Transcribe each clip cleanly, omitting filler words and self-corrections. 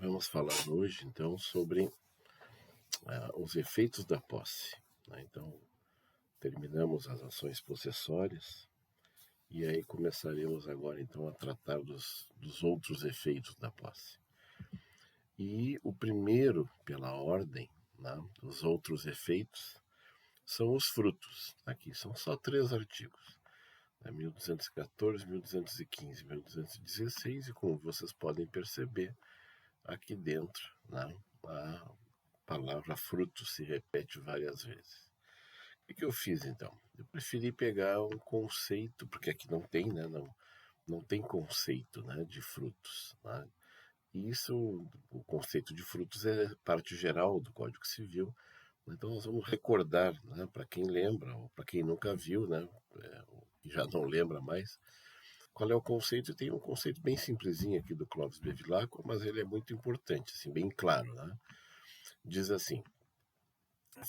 Vamos falar hoje, então, sobre os efeitos da posse, né? Então, terminamos as ações possessórias e aí começaremos agora, então, a tratar dos outros efeitos da posse. E o primeiro, pela ordem, né, dos outros efeitos, são os frutos. Aqui são só 3 artigos. 1214, 1215, 1216, e como vocês podem perceber, aqui dentro, né, a palavra fruto se repete várias vezes. O que eu fiz então? Eu preferi pegar um conceito, porque aqui não tem, né, não tem conceito, né, de frutos, né? E isso, o conceito de frutos é parte geral do Código Civil. Então nós vamos recordar, né, para quem lembra ou para quem nunca viu, né, e já não lembra mais, qual é o conceito. E tem um conceito bem simplesinho aqui do Clóvis Bevilacqua, mas ele é muito importante, assim, bem claro, né? Diz assim: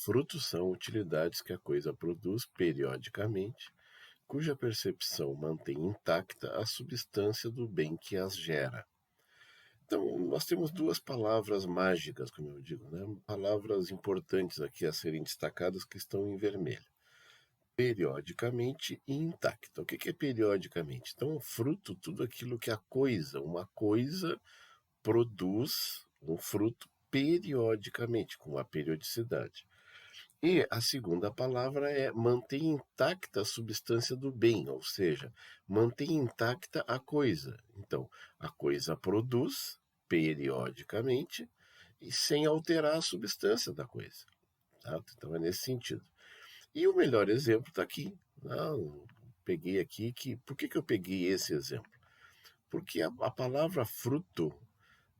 frutos são utilidades que a coisa produz periodicamente, cuja percepção mantém intacta a substância do bem que as gera. Então, nós temos duas palavras mágicas, como eu digo, né? Palavras importantes aqui a serem destacadas que estão em vermelho. Periodicamente e intacta. O que é periodicamente? Então, fruto, tudo aquilo que uma coisa produz um fruto periodicamente, com uma periodicidade. E a segunda palavra é mantém intacta a substância do bem, ou seja, mantém intacta a coisa. Então, a coisa produz periodicamente e sem alterar a substância da coisa. Tá? Então, é nesse sentido. E o melhor exemplo está aqui. Peguei aqui por que eu peguei esse exemplo? Porque a palavra fruto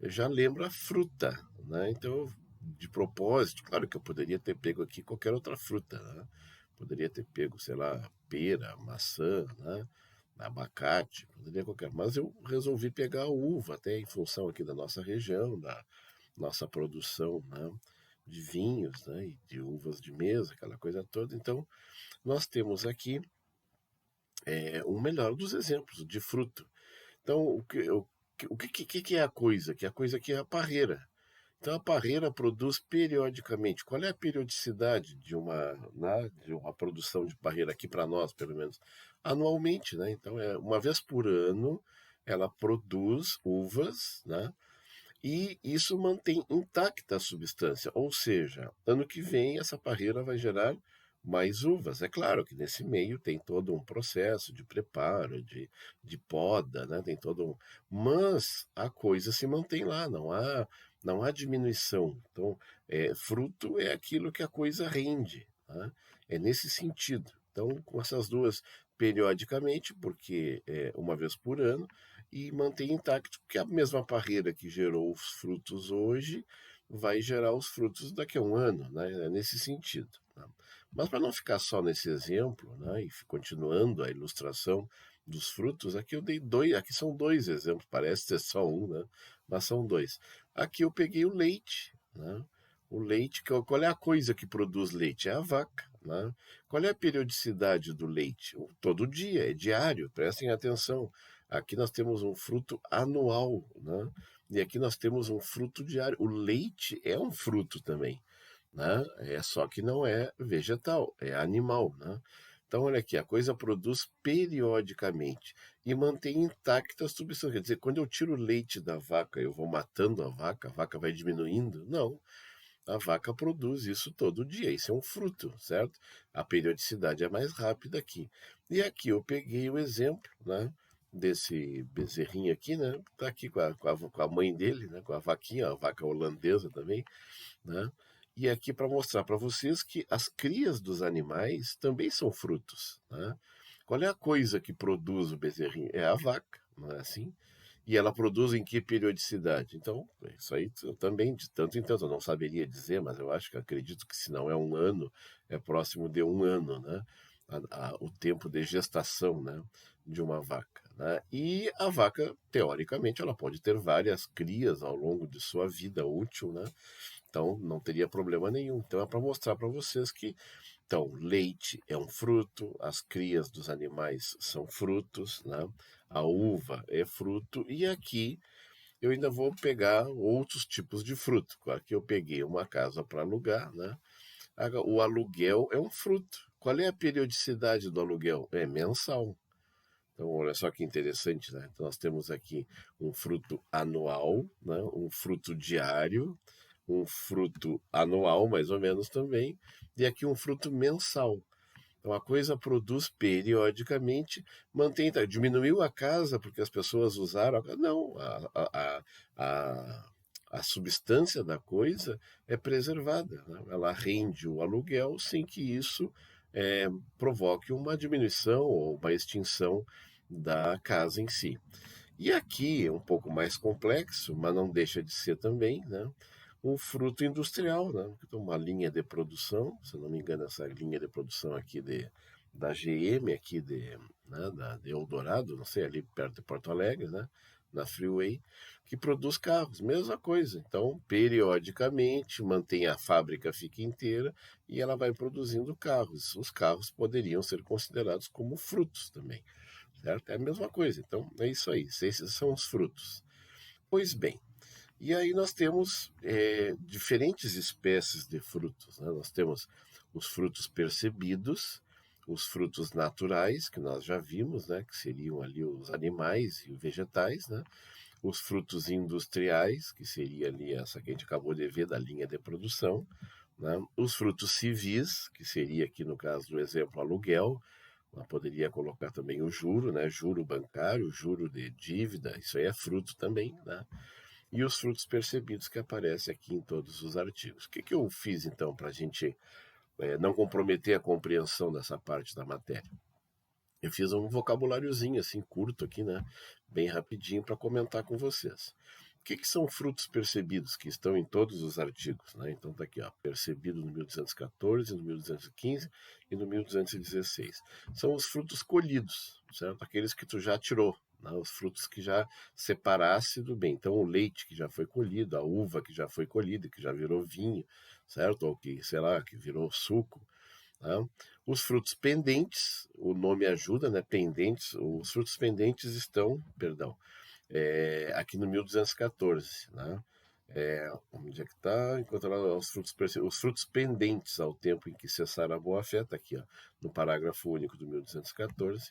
já lembra fruta, né? Então, de propósito, claro que eu poderia ter pego aqui qualquer outra fruta, né? Poderia ter pego, sei lá, pera, maçã, né? Abacate, poderia qualquer. Mas eu resolvi pegar a uva, até em função aqui da nossa região, da nossa produção, né, de vinhos, né, e de uvas de mesa, aquela coisa toda. Então, nós temos aqui um melhor dos exemplos de fruto. Então, o que é a coisa? Que a coisa aqui é a parreira. Então, a parreira produz periodicamente. Qual é a periodicidade de uma produção de parreira aqui para nós, pelo menos? Anualmente, né? Então, uma vez por ano, ela produz uvas, né? E isso mantém intacta a substância. Ou seja, ano que vem, essa parreira vai gerar mais uvas. É claro que nesse meio tem todo um processo de preparo, de poda, né? Tem todo um. Mas a coisa se mantém lá, não há diminuição. Então, fruto é aquilo que a coisa rende. Né? É nesse sentido. Então, com essas duas, periodicamente, porque é uma vez por ano, e mantém intacto, porque a mesma parreira que gerou os frutos hoje vai gerar os frutos daqui a um ano, né? É nesse sentido. Né? Mas para não ficar só nesse exemplo, né, e continuando a ilustração dos frutos, aqui eu dei dois, aqui são 2 exemplos, parece ser só um, né, mas são 2. Aqui eu peguei o leite, né? O leite, qual é a coisa que produz leite? É a vaca, né? Qual é a periodicidade do leite? Todo dia, é diário, prestem atenção. Aqui nós temos um fruto anual, né? E aqui nós temos um fruto diário. O leite é um fruto também, né? É só que não é vegetal, é animal, né? Então, olha aqui, a coisa produz periodicamente e mantém intacta a substância. Quer dizer, quando eu tiro o leite da vaca, eu vou matando a vaca vai diminuindo? Não. A vaca produz isso todo dia, isso é um fruto, certo? A periodicidade é mais rápida aqui. E aqui eu peguei o exemplo, né, desse bezerrinho aqui, né, tá aqui com a mãe dele, né, com a vaquinha, a vaca holandesa também, né, e aqui para mostrar para vocês que as crias dos animais também são frutos, né? Qual é a coisa que produz o bezerrinho? É a vaca, não é assim? E ela produz em que periodicidade? Então, isso aí também, de tanto em tanto, eu não saberia dizer, mas eu acho que acredito que se não é um ano, é próximo de um ano, né? O tempo de gestação, né, de uma vaca. Né? E a vaca, teoricamente, ela pode ter várias crias ao longo de sua vida útil, né? Então, não teria problema nenhum. Então, é para mostrar para vocês que então, leite é um fruto, as crias dos animais são frutos, né? A uva é fruto, e aqui eu ainda vou pegar outros tipos de fruto. Claro que eu peguei uma casa para alugar, né? O aluguel é um fruto. Qual é a periodicidade do aluguel? É mensal. Então, olha só que interessante, né? Então, nós temos aqui um fruto anual, né? Um fruto diário, um fruto anual, mais ou menos também, e aqui um fruto mensal. Então, a coisa produz periodicamente, mantém, tá, diminuiu a casa porque as pessoas usaram. Não, a substância da coisa é preservada, né? Ela rende o aluguel sem que isso é, provoque uma diminuição ou uma extinção da casa em si. E aqui é um pouco mais complexo, mas não deixa de ser também, né? Um fruto industrial, né? Então, uma linha de produção, se não me engano, essa linha de produção aqui da GM, aqui de Eldorado, não sei, ali perto de Porto Alegre, né? Na Freeway, que produz carros, mesma coisa. Então, periodicamente, mantém a fábrica fica inteira e ela vai produzindo carros. Os carros poderiam ser considerados como frutos também, certo? É a mesma coisa. Então, é isso aí. Esses são os frutos. Pois bem, e aí nós temos diferentes espécies de frutos, né? Nós temos os frutos percebidos, os frutos naturais, que nós já vimos, né? Que seriam ali os animais e os vegetais, né? Os frutos industriais, que seria ali essa que a gente acabou de ver da linha de produção, né? Os frutos civis, que seria aqui no caso do exemplo aluguel, ela poderia colocar também o juro, né? Juro bancário, juro de dívida, isso aí é fruto também, né? E os frutos percebidos que aparecem aqui em todos os artigos. O que, que eu fiz então para a gente não comprometer a compreensão dessa parte da matéria? Eu fiz um vocabuláriozinho assim curto aqui, né? Bem rapidinho para comentar com vocês. O que, que são frutos percebidos que estão em todos os artigos, né? Então tá aqui, ó, percebido no 1214, no 1215 e no 1216. São os frutos colhidos, certo? Aqueles que tu já tirou, né? Os frutos que já separasse do bem. Então o leite que já foi colhido, a uva que já foi colhida, que já virou vinho, certo? Ou que, sei lá, que virou suco. Tá? Os frutos pendentes, o nome ajuda, né? Pendentes, os frutos pendentes estão, perdão, aqui no 1214, né? Onde é que está? Encontrar os frutos pendentes ao tempo em que cessar a boa-fé, está aqui, ó, no parágrafo único do 1214.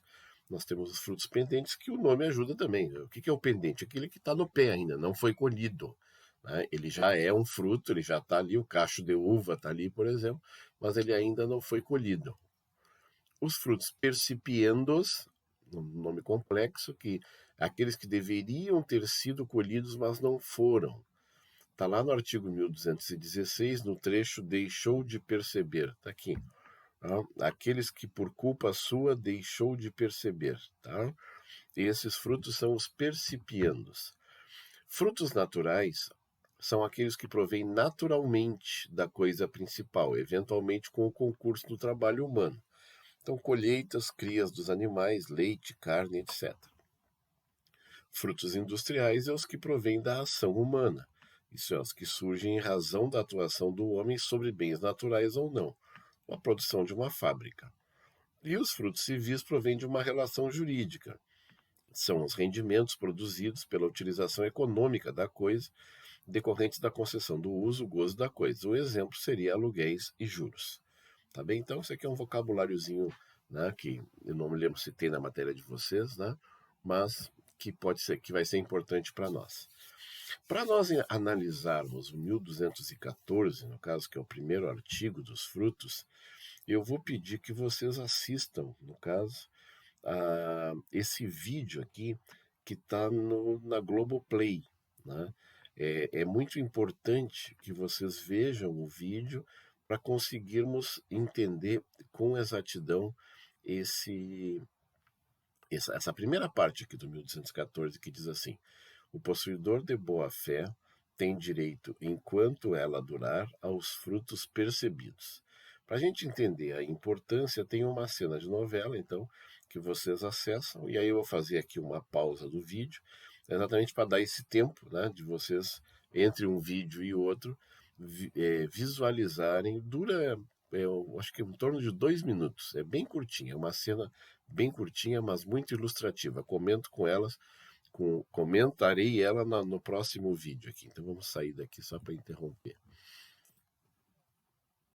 Nós temos os frutos pendentes, que o nome ajuda também. O que é o pendente? Aquele que está no pé ainda, não foi colhido. Né? Ele já é um fruto, ele já está ali, o cacho de uva está ali, por exemplo, mas ele ainda não foi colhido. Os frutos percipiendos, um nome complexo, que aqueles que deveriam ter sido colhidos, mas não foram. Está lá no artigo 1216, no trecho deixou de perceber. Está aqui. Tá? Aqueles que por culpa sua deixou de perceber. Tá? E esses frutos são os percipiendos. Frutos naturais são aqueles que provêm naturalmente da coisa principal, eventualmente com o concurso do trabalho humano. Então, colheitas, crias dos animais, leite, carne, etc. Frutos industriais é os que provêm da ação humana. Isso é, os que surgem em razão da atuação do homem sobre bens naturais ou não, a produção de uma fábrica. E os frutos civis provêm de uma relação jurídica. São os rendimentos produzidos pela utilização econômica da coisa, decorrentes da concessão do uso, gozo da coisa. O exemplo seria aluguéis e juros. Tá bem? Então, isso aqui é um vocabuláriozinho, né, que eu não me lembro se tem na matéria de vocês, né, mas que pode ser, que vai ser importante para nós. Para nós analisarmos o 1214, no caso, que é o primeiro artigo dos frutos, eu vou pedir que vocês assistam, no caso, a esse vídeo aqui que está na Globoplay, né? É muito importante que vocês vejam o vídeo para conseguirmos entender com exatidão esse, essa primeira parte aqui do 1214, que diz assim: o possuidor de boa-fé tem direito, enquanto ela durar, aos frutos percebidos. Para a gente entender a importância, tem uma cena de novela, então, que vocês acessam, e aí eu vou fazer aqui uma pausa do vídeo, exatamente para dar esse tempo, né, de vocês, entre um vídeo e outro, visualizarem. Dura, eu acho que em torno de 2 minutos, é bem curtinha, é uma cena bem curtinha, mas muito ilustrativa. Comento com elas comentarei ela no próximo vídeo aqui. Então vamos sair daqui só para interromper.